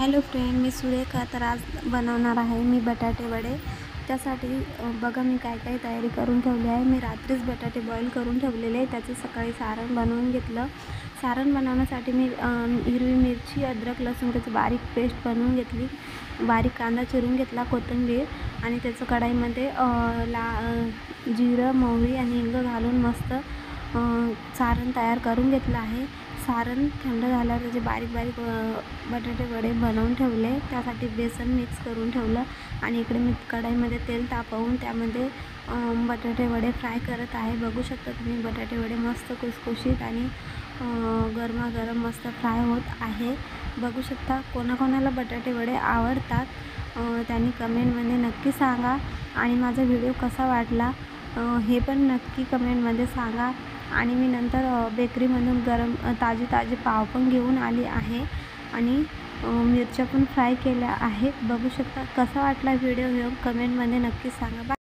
Hello friend, मी सुरेखा. तर आज बनवणार आहे मी बटाटे वडे. त्यासाठी बघा मी काय काय तयारी करून ठेवली आहे. मी रात्रीच बटाटे बॉईल करून ठेवलेले, त्याचं सकाळी सारण बनवून घेतलं. सारण बनवण्यासाठी मी हिरवी मिरची, अद्रक, लसूण त्याची बारीक पेस्ट बनवून घेतली. बारीक कांदा चिरून घेतला, कोथिंबीर आणि त्याचं कढईमध्ये जिरं, मोहरी आणि हिंग घालून मस्त सारण तयार करून घेतलं आहे. सारण थंड झाल्यावर त्याचे बारीक बारीक बटाटे वडे बनवून ठेवले. त्यासाठी बेसन मिक्स करून ठेवलं आणि इकडे मी कढईमध्ये तेल तापवून त्यामध्ये बटाटे वडे फ्राय करत आहे. बघू शकता तुम्ही बटाटे वडे मस्त खुसखुशीत आणि गरमागरम मस्त फ्राय होत आहे. बघू शकता. कोणाकोणाला बटाटे वडे आवडतात त्यांनी कमेंटमध्ये नक्की सांगा आणि माझा व्हिडिओ कसा वाटला हे पण नक्की कमेंटमध्ये सांगा. आणि मी नंतर बेकरीमधून गरम ताजे पाव पण घेऊन आली आहे आणि मिरच्या पण फ्राय केल्या आहेत. बघू शकता. कसा वाटला व्हिडिओ हे कमेंटमध्ये नक्की सांगा.